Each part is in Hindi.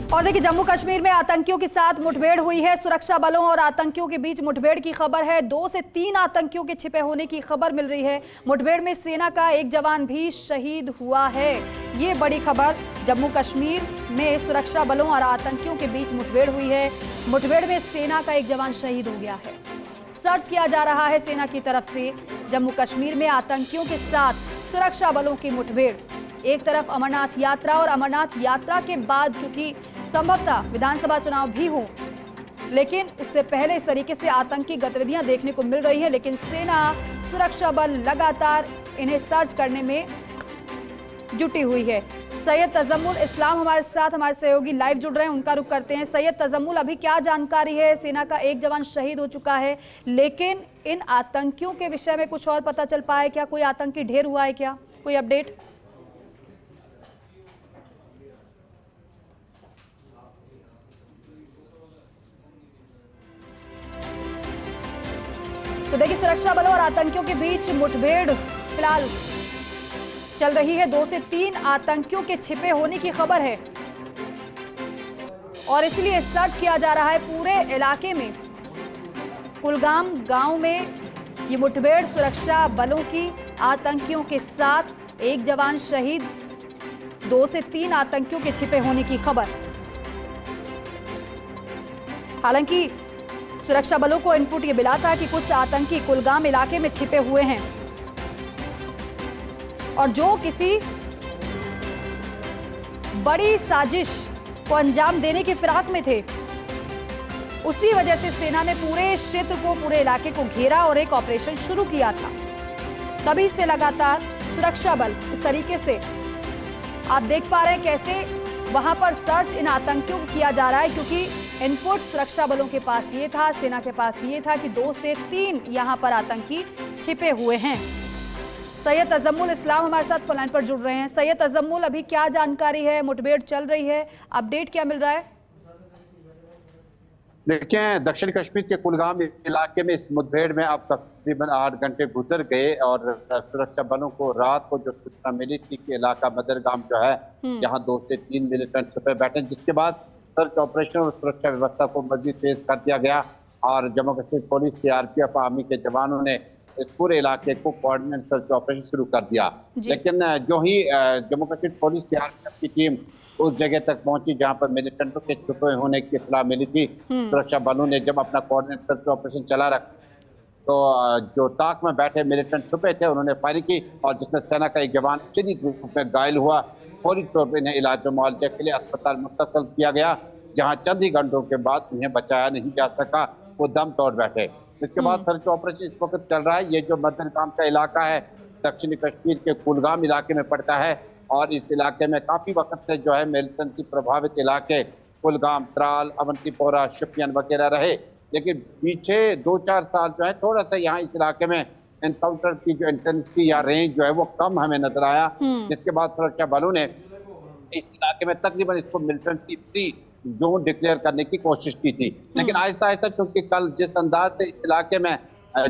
और देखिए जम्मू कश्मीर में आतंकियों के साथ मुठभेड़ हुई है। सुरक्षा बलों और आतंकियों के बीच मुठभेड़ की खबर है। 2 से 3 आतंकियों के छिपे होने की खबर मिल रही है। मुठभेड़ में सेना का एक जवान भी शहीद हुआ है। ये बड़ी खबर, जम्मू कश्मीर में सुरक्षा बलों और आतंकियों के बीच मुठभेड़ हुई है। मुठभेड़ में सेना का एक जवान शहीद हो गया है। सर्च किया जा रहा है सेना की तरफ से। जम्मू कश्मीर में आतंकियों के साथ सुरक्षा बलों की मुठभेड़। एक तरफ अमरनाथ यात्रा और अमरनाथ यात्रा के बाद क्योंकि संभवतः विधानसभा चुनाव भी हो, लेकिन उससे पहले इस तरीके से आतंकी गतिविधियां देखने को मिल रही है। लेकिन सेना, सुरक्षा बल लगातार इन्हें सर्च करने में जुटी हुई है। सैयद तजम्मुल इस्लाम हमारे साथ, हमारे सहयोगी लाइव जुड़ रहे हैं, उनका रुख करते हैं। सैयद तजम्मुल, अभी क्या जानकारी है? सेना का एक जवान शहीद हो चुका है, लेकिन इन आतंकियों के विषय में कुछ और पता चल पाया है क्या? कोई आतंकी ढेर हुआ है क्या? कोई अपडेट? तो देखिए सुरक्षा बलों और आतंकियों के बीच मुठभेड़ फिलहाल चल रही है। 2 से 3 आतंकियों के छिपे होने की खबर है और इसलिए सर्च किया जा रहा है पूरे इलाके में। कुलगाम गांव में ये मुठभेड़ सुरक्षा बलों की आतंकियों के साथ, एक जवान शहीद, 2 से 3 आतंकियों के छिपे होने की खबर। हालांकि सुरक्षा बलों को इनपुट ये मिला था कि कुछ आतंकी कुलगाम इलाके में छिपे हुए हैं और जो किसी बड़ी साजिश को अंजाम देने की फिराक में थे। उसी वजह से सेना ने पूरे क्षेत्र को, पूरे इलाके को घेरा और एक ऑपरेशन शुरू किया था। तभी से लगातार सुरक्षा बल इस तरीके से आप देख पा रहे हैं कैसे वहां पर सर्च इन आतंकियों को किया जा रहा है, क्योंकि इनपुट सुरक्षा बलों के पास ये था, सेना के पास ये था कि 2 से 3 यहां पर आतंकी छिपे हुए हैं। सैयद तजम्मुल इस्लाम हमारे साथ फोन लाइन पर जुड़ रहे हैं। सैयद तजम्मुल, अभी क्या जानकारी है? मुठभेड़ चल रही है, अपडेट क्या मिल रहा है? देखिए, दक्षिण कश्मीर के कुलगाम इलाके में इस मुठभेड़ में अब तकरीबन 8 घंटे गुजर गए और सुरक्षा बलों को रात को जो सूचना मिली थी कि इलाका बदरगाम जो है, यहाँ 2 से 3 मिलिटेंट छुपे बैठे, जिसके बाद सर्च ऑपरेशन और सुरक्षा व्यवस्था को मजीद तेज कर दिया गया और Jammu Kashmir police, CRPF, army के जवानों ने इस पूरे इलाके को कोऑर्डिनेट सर्च ऑपरेशन शुरू कर दिया। लेकिन जो ही जम्मू कश्मीर पुलिस, सीआरपीएफ की टीम उस जगह तक पहुंची जहां पर मिलिटेंटों के छुपे होने की इत्तला मिली थी, सुरक्षा बलों ने जब अपना कोऑर्डिनेट सर्च ऑपरेशन चला रखा तो जो ताक में बैठे मिलिटेंट छुपे थे उन्होंने फायरिंग की और जिसमें सेना का एक जवान शदीद रूप में घायल हुआ। फौरी तौर पर इन्हें इलाज और मुआवजे के लिए अस्पताल मुंतकिल किया गया, जहां चंद ही घंटों के बाद उन्हें बचाया नहीं जा सका, वो दम तोड़ बैठे। इसके बाद सर्च ऑपरेशन इस वक्त चल रहा है। ये जो बदरगाम का इलाका है दक्षिणी कश्मीर के कुलगाम इलाके में पड़ता है और इस इलाके में काफी वक्त से जो है मिलिटेंसी प्रभावित इलाके कुलगाम, त्राल, अवंतीपोरा, शोपियान वगैरह रहे। लेकिन पीछे 2-4 साल जो है थोड़ा सा यहाँ इस इलाके में एनकाउंटर की जो इंटेंसिटी या रेंज जो है वो कम हमें नजर आया, जिसके बाद सुरक्षा बलों ने इस इलाके में तकरीबन इसको मिलिटेंसी फ्री जोन डिक्लेयर करने की कोशिश की थी। लेकिन आहिस्ता आहिस्ता चूंकि कल जिस अंदाज से इस इलाके में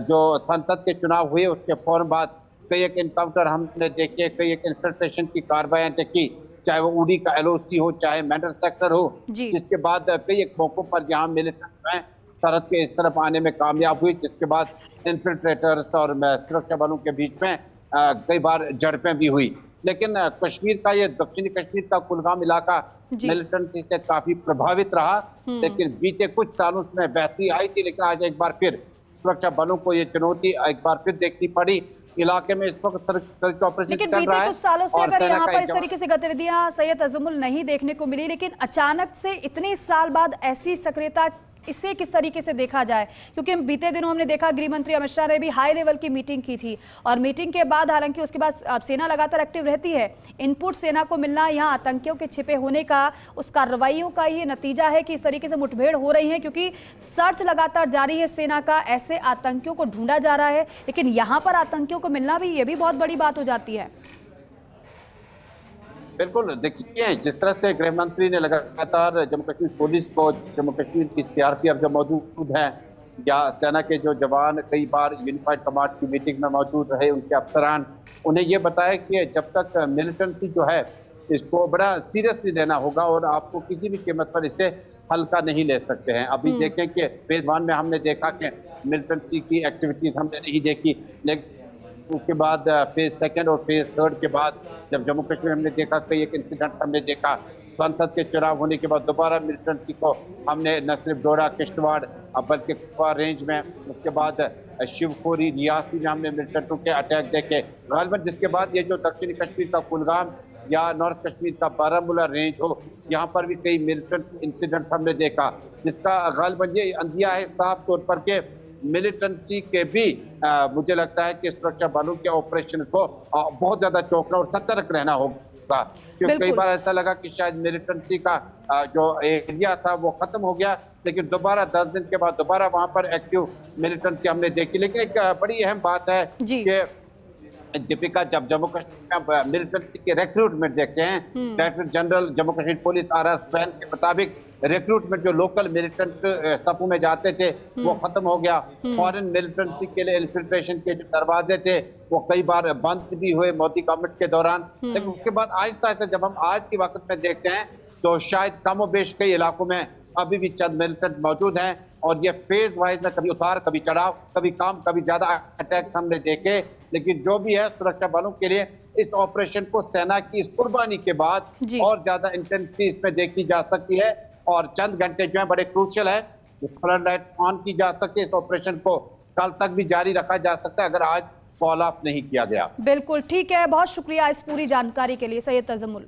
जो संसद के चुनाव हुए उसके फौरन बाद कई एक एनकाउंटर हमने देखे, कई एक इन्फिल्ट्रेशन की कार्रवाइयां देखी, चाहे वो उड़ी का एलओसी हो, चाहे मेडल सेक्टर हो, जिसके बाद कई एक मौकों पर यहाँ मिलिटेंट सरहद के इस तरफ आने में कामयाब हुई, जिसके बाद इन्फिल्ट्रेटर्स और सुरक्षा बलों के बीच में कई बार झड़पें भी हुई। लेकिन कश्मीर का ये दक्षिणी कश्मीर का कुलगाम इलाका मिलिटेंसी से काफी प्रभावित रहा, लेकिन बीते कुछ सालों में बेहतरी आई थी। लेकिन आज एक बार फिर सुरक्षा बलों को ये चुनौती एक बार फिर देखनी पड़ी। इलाके में इस वक्त सर्च ऑपरेशन चल रहा है। बीते कुछ सालों से अगर यहाँ पर इस तरीके से गतिविधियां सैयद तजम्मुल नहीं देखने को मिली, लेकिन अचानक से इतने साल बाद ऐसी सक्रियता, इसे किस तरीके से देखा जाए? क्योंकि बीते दिनों हमने देखा गृह मंत्री अमित शाह ने भी हाई लेवल की मीटिंग की थी और मीटिंग के बाद, हालांकि उसके बाद सेना लगातार एक्टिव रहती है, इनपुट सेना को मिलना यहाँ आतंकियों के छिपे होने का, उस कार्रवाइयों का ही नतीजा है कि इस तरीके से मुठभेड़ हो रही है, क्योंकि सर्च लगातार जारी है सेना का, ऐसे आतंकियों को ढूंढा जा रहा है। लेकिन यहाँ पर आतंकियों को मिलना भी, ये भी बहुत बड़ी बात हो जाती है। बिल्कुल, देखिए जिस तरह से गृह मंत्री ने लगातार जम्मू कश्मीर पुलिस को, जम्मू कश्मीर की सीआरपीएफ जो मौजूद है या सेना के जो जवान कई बार यूनिफाइड कमांड की मीटिंग में मौजूद रहे, उनके अफसरान, उन्हें ये बताया कि जब तक मिलिटेंसी जो है इसको बड़ा सीरियसली लेना होगा और आपको किसी भी कीमत पर इसे हल्का नहीं ले सकते हैं। अभी देखें कि फेज 1 में हमने देखा कि मिलिटेंसी की एक्टिविटीज हमने नहीं देखी, लेकिन उसके बाद फेज 2 और फेज 3 के बाद जब जम्मू कश्मीर हमने देखा कई एक इंसिडेंट हमने देखा। संसद के चुनाव होने के बाद दोबारा मिलिटेंसी को हमने न सिर्फ डोडा किश्तवाड़ बल्कि कुपवाड़ा रेंज में, उसके बाद शिवखोरी रियासी में हमने मिलिटेंटों के अटैक देखे गालिबन, जिसके बाद ये जो दक्षिणी कश्मीर का कुलगाम या नॉर्थ कश्मीर का बारामूला रेंज हो, यहाँ पर भी कई मिलिटेंट इंसिडेंट्स हमने देखा, जिसका गालिबन ये अंदिया है साफ तौर पर के मिलिटेंसी के भी मुझे लगता है कि सुरक्षा बलों के ऑपरेशन को बहुत ज्यादा चौकना और सतर्क रहना होगा, क्योंकि कई बार ऐसा लगा कि शायद मिलिटेंसी का जो एरिया था वो खत्म हो गया, लेकिन दोबारा 10 दिन के बाद दोबारा वहां पर एक्टिव मिलिटेंसी हमने देखी। लेकिन एक बड़ी अहम बात है कि दीपिका, जब जम्मू कश्मीर मिलिटेंसी के रिक्रूटमेंट देखते हैं, director general Jammu Kashmir police RS वैन के मुताबिक रिक्रूटमेंट जो लोकल मिलिटेंट सफों में जाते थे वो खत्म हो गया। फॉरेन मिलिटेंसी के लिए इन्फिल्ट्रेशन के जो दरवाजे थे वो कई बार बंद भी हुए मोदी गवर्नमेंट के दौरान, लेकिन उसके बाद आहिस्ता आहिस्ता जब हम आज के वक्त में देखते हैं तो शायद कम बेश कई इलाकों में अभी भी चंद मिलिटेंट मौजूद हैं और ये फेज वाइज में कभी उतार कभी चढ़ाव, कभी कम कभी ज्यादा अटैक्स हमने देखे। लेकिन जो भी है सुरक्षा बलों के लिए इस ऑपरेशन को सेना की इस कुर्बानी के बाद और ज्यादा इंटेंसिटी इसमें देखी जा सकती है और चंद घंटे जो है बड़े क्रूशियल है, फ्लड लाइट ऑन की जा सकती है। इस ऑपरेशन को कल तक भी जारी रखा जा सकता है अगर आज फॉलो अप नहीं किया गया। बिल्कुल ठीक है, बहुत शुक्रिया इस पूरी जानकारी के लिए सैयद तजम्मुल।